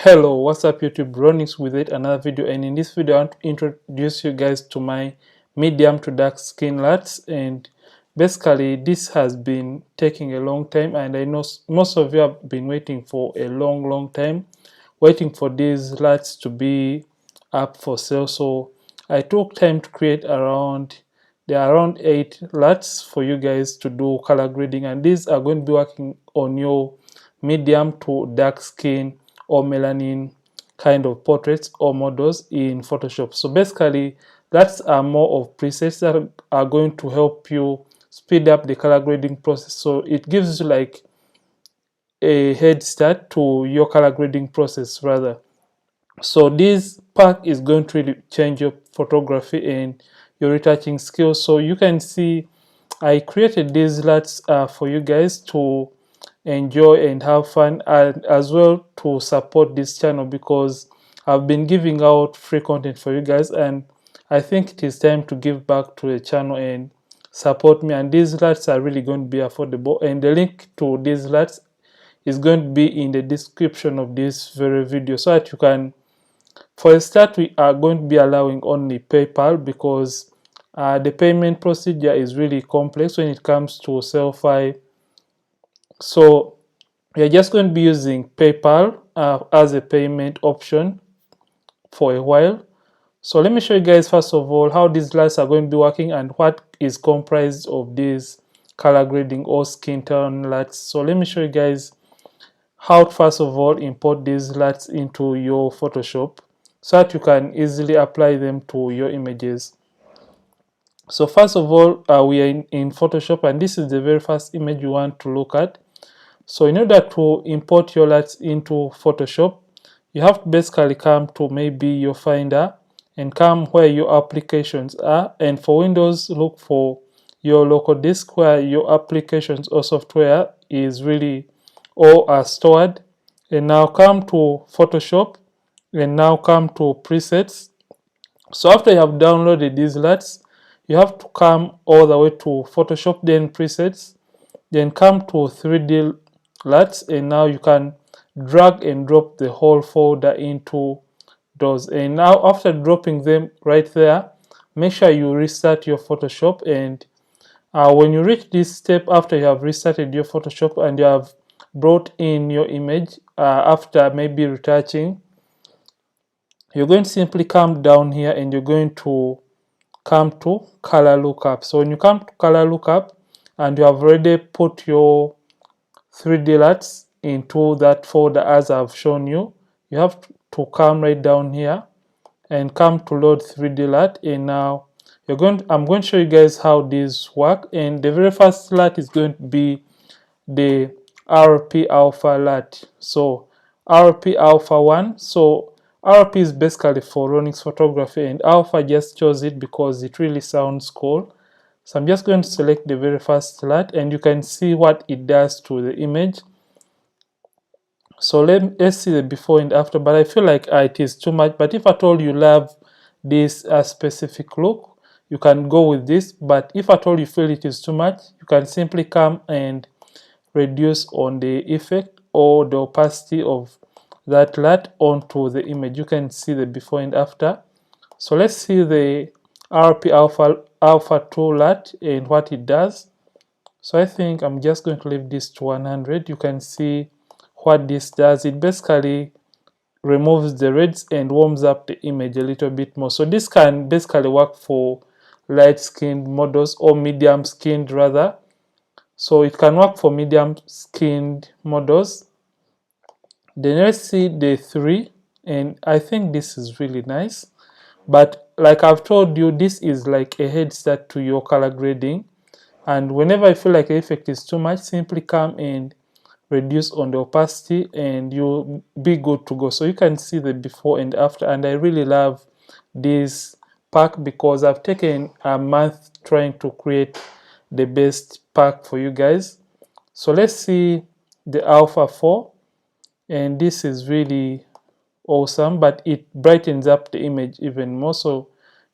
Hello, what's up YouTube? Ronnix with it another video, and in this video I want to introduce you guys to my medium to dark skin LUTs. And basically this has been taking a long time, and I know most of you have been waiting for a long time, waiting for these LUTs to be up for sale. So I took time to create around 8 LUTs for you guys to do color grading, and these are going to be working on your medium to dark skin or melanin kind of portraits or models in Photoshop. So basically that's more of presets that are going to help you speed up the color grading process. So it gives you like a head start to your color grading process rather. So this pack is going to really change your photography and your retouching skills. So you can see I created these LUTs for you guys to enjoy and have fun, and as well to support this channel, because I've been giving out free content for you guys, and I think it is time to give back to the channel and support me. And these LUTs are really going to be affordable, and the link to these LUTs is going to be in the description of this very video, so that you can, for a start, we are going to be allowing only PayPal, because the payment procedure is really complex when it comes to selfie. So we are just going to be using PayPal as a payment option for a while. So let me show you guys first of all how these LUTs are going to be working and what is comprised of these color grading or skin tone LUTs. So let me show you guys how to first of all import these LUTs into your Photoshop so that you can easily apply them to your images. So first of all, we are in Photoshop, and this is the very first image you want to look at. So in order to import your LUTs into Photoshop, you have to basically come to maybe your Finder and come where your applications are. And for Windows, look for your local disk where your applications or software is really or are stored. And now come to Photoshop, and now come to presets. So after you have downloaded these LUTs, you have to come all the way to Photoshop, then presets, then come to 3D LUTs, and now you can drag and drop the whole folder into those. And now after dropping them right there, make sure you restart your Photoshop. And when you reach this step, after you have restarted your Photoshop and you have brought in your image after maybe retouching, you're going to simply come down here and you're going to come to color lookup. So when you come to color lookup and you have already put your 3D LUTs into that folder as I've shown you, you have to come right down here and come to load 3D LUT. And now I'm going to show you guys how these work. And the very first LUT is going to be the RP Alpha LUT. So RP Alpha 1. So RP is basically for Ronnix photography, and Alpha just chose it because it really sounds cool. So I'm just going to select the very first LUT, and you can see what it does to the image. So let's see the before and after, but I feel like it is too much. But if at all you love this specific look, you can go with this. But if at all you feel it is too much, you can simply come and reduce on the effect or the opacity of that LUT onto the image. You can see the before and after. So let's see the RP Alpha 2 LUT and what it does. So I think I'm just going to leave this to 100. You can see what this does. It basically removes the reds and warms up the image a little bit more. So this can basically work for light skinned models, or medium skinned rather. So it can work for medium skinned models. Then let's see the 3, and I think this is really nice. But like I've told you, this is like a head start to your color grading. And whenever I feel like the effect is too much, simply come and reduce on the opacity and you'll be good to go. So you can see the before and after, and I really love this pack because I've taken a month trying to create the best pack for you guys. So let's see the Alpha 4, and this is really awesome, but it brightens up the image even more. So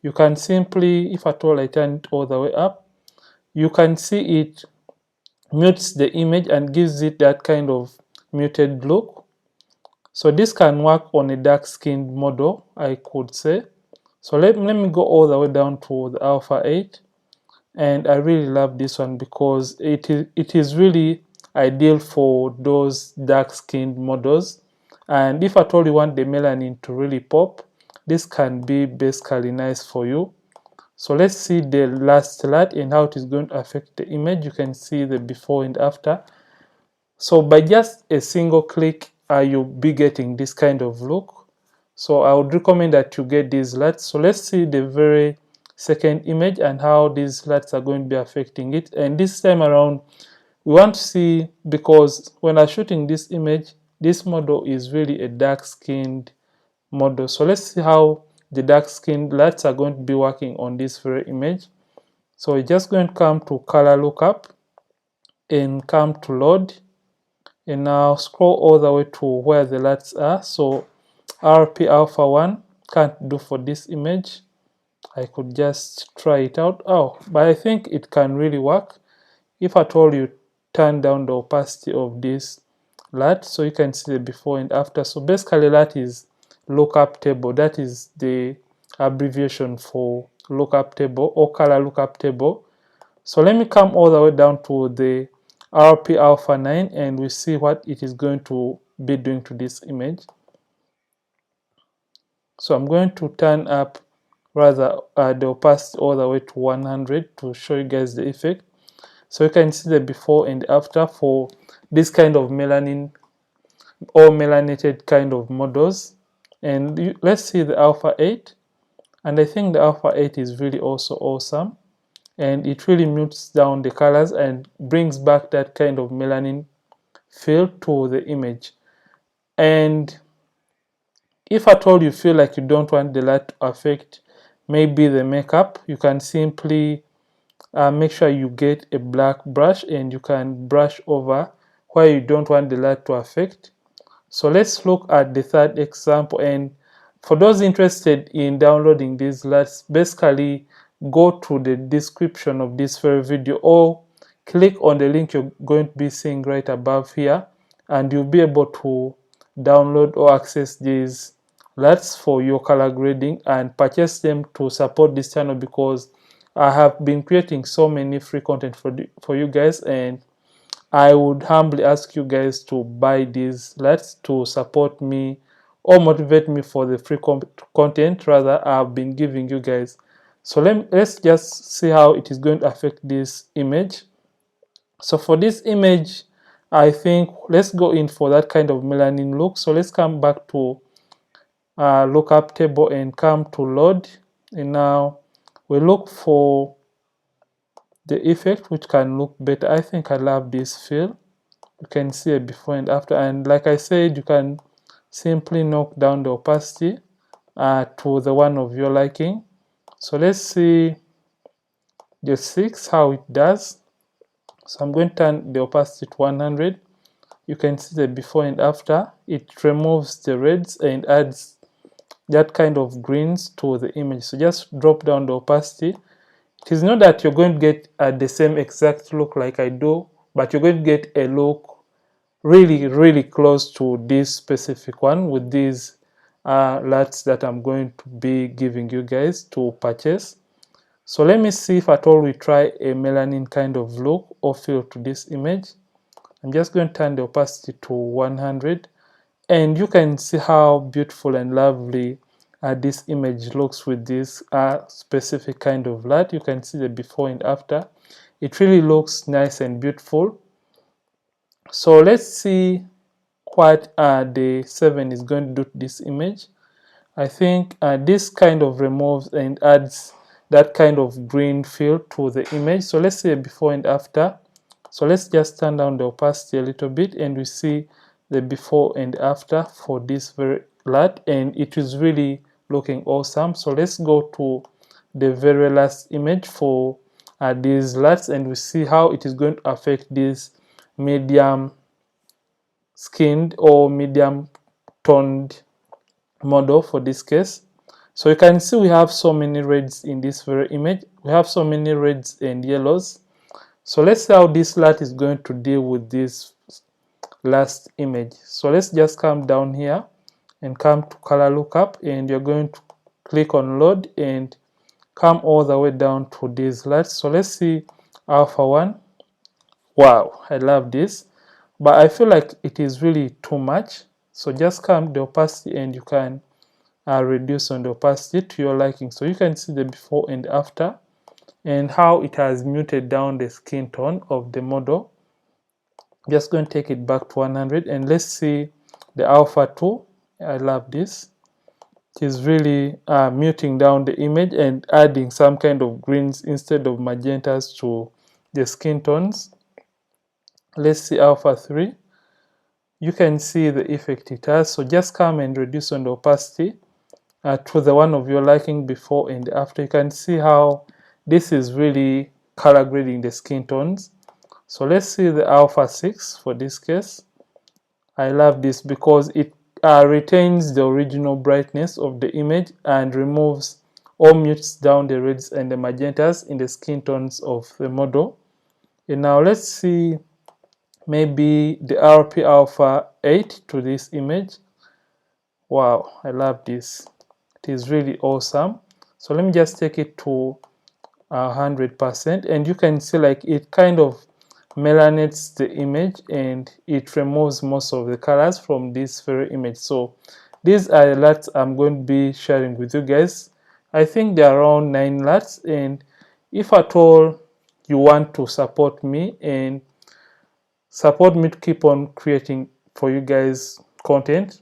you can simply, if at all I turn it all the way up, you can see it mutes the image and gives it that kind of muted look. So this can work on a dark skinned model, I could say. So let me go all the way down to the alpha 8, and I really love this one because it is really ideal for those dark skinned models. And if at all you want the melanin to really pop, this can be basically nice for you. So let's see the last LUT and how it is going to affect the image. You can see the before and after. So by just a single click, you'll be getting this kind of look. So I would recommend that you get these LUTs. So let's see the very second image and how these LUTs are going to be affecting it. And this time around, we want to see, because when I'm shooting this image, this model is really a dark skinned model. So let's see how the dark skinned LUTs are going to be working on this very image. So we're just going to come to color lookup and come to load, and now scroll all the way to where the LUTs are. So RP alpha 1 can't do for this image. I could just try it out. Oh, but I think it can really work if at all you turn down the opacity of this LUT, so you can see the before and after. So basically LUT is lookup table. That is the abbreviation for lookup table or color lookup table. So let me come all the way down to the RP alpha 9 and we see what it is going to be doing to this image. So I'm going to turn up rather the opacity all the way to 100 to show you guys the effect. So you can see the before and after for this kind of melanin or melanated kind of models. And let's see the alpha 8. And I think the alpha 8 is really also awesome. And it really mutes down the colors and brings back that kind of melanin feel to the image. And if at all you feel like you don't want the light to affect maybe the makeup, you can simply make sure you get a black brush and you can brush over where you don't want the light to affect. So let's look at the third example, and for those interested in downloading these LUTs, basically go to the description of this very video or click on the link you're going to be seeing right above here, and you'll be able to download or access these LUTs for your color grading and purchase them to support this channel, because I have been creating so many free content for you guys, and I would humbly ask you guys to buy these LUTs to support me or motivate me for the free content rather I've been giving you guys. So let's just see how it is going to affect this image. So for this image, I think let's go in for that kind of melanin look. So let's come back to lookup table and come to load, and now we look for the effect which can look better. I think I love this fill. You can see a before and after, and like I said, you can simply knock down the opacity to the one of your liking. So let's see the 6 how it does. So I'm going to turn the opacity to 100. You can see the before and after. It removes the reds and adds that kind of greens to the image. So just drop down the opacity. It is not that you're going to get the same exact look like I do, but you're going to get a look really close to this specific one with these LUTs that I'm going to be giving you guys to purchase. So let me see if at all we try a melanin kind of look or feel to this image. I'm just going to turn the opacity to 100, and you can see how beautiful and lovely this image looks with this specific kind of LUT. You can see the before and after. It really looks nice and beautiful. So let's see what the 7 is going to do to this image. I think this kind of removes and adds that kind of green feel to the image. So let's see a before and after. So let's just turn down the opacity a little bit, and we see the before and after for this very LUT, and it is really looking awesome. So let's go to the very last image for these LUTs, and we see how it is going to affect this medium skinned or medium toned model for this case. So you can see we have so many reds in this very image. We have so many reds and yellows. So let's see how this LUT is going to deal with this last image. So let's just come down here and come to color lookup, and you're going to click on load and come all the way down to these LUTs. So let's see alpha 1. Wow, I love this, but I feel like it is really too much. So just come the opacity and you can reduce on the opacity to your liking. So you can see the before and after and how it has muted down the skin tone of the model. Just going to take it back to 100 and let's see the alpha 2. I love this. It is really muting down the image and adding some kind of greens instead of magentas to the skin tones. Let's see alpha 3. You can see the effect it has. So just come and reduce on the opacity to the one of your liking before and after. You can see how this is really color grading the skin tones. So let's see the alpha 6 for this case. I love this because it retains the original brightness of the image and removes or mutes down the reds and the magentas in the skin tones of the model. And now let's see maybe the RP alpha 8 to this image. Wow, I love this. It is really awesome. So let me just take it to 100% and you can see like it kind of melanates the image and it removes most of the colors from this very image. So these are the LUTs I'm going to be sharing with you guys. I think there are around 9 LUTs, and if at all you want to support me to keep on creating for you guys content,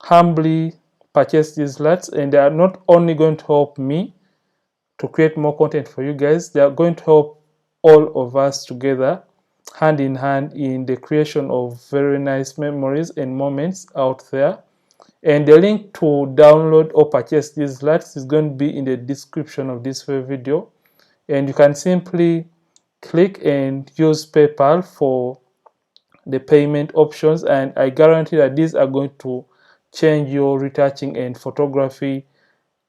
humbly purchase these LUTs, and they are not only going to help me to create more content for you guys, they are going to help all of us together hand in hand in the creation of very nice memories and moments out there. And the link to download or purchase these LUTs is going to be in the description of this video, and you can simply click and use PayPal for the payment options, and I guarantee that these are going to change your retouching and photography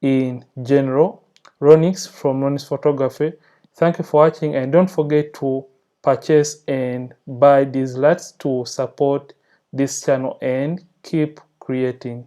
in general. Ronnix from Ronnix Photography. Thank you for watching, and don't forget to purchase and buy these LUTs to support this channel and keep creating.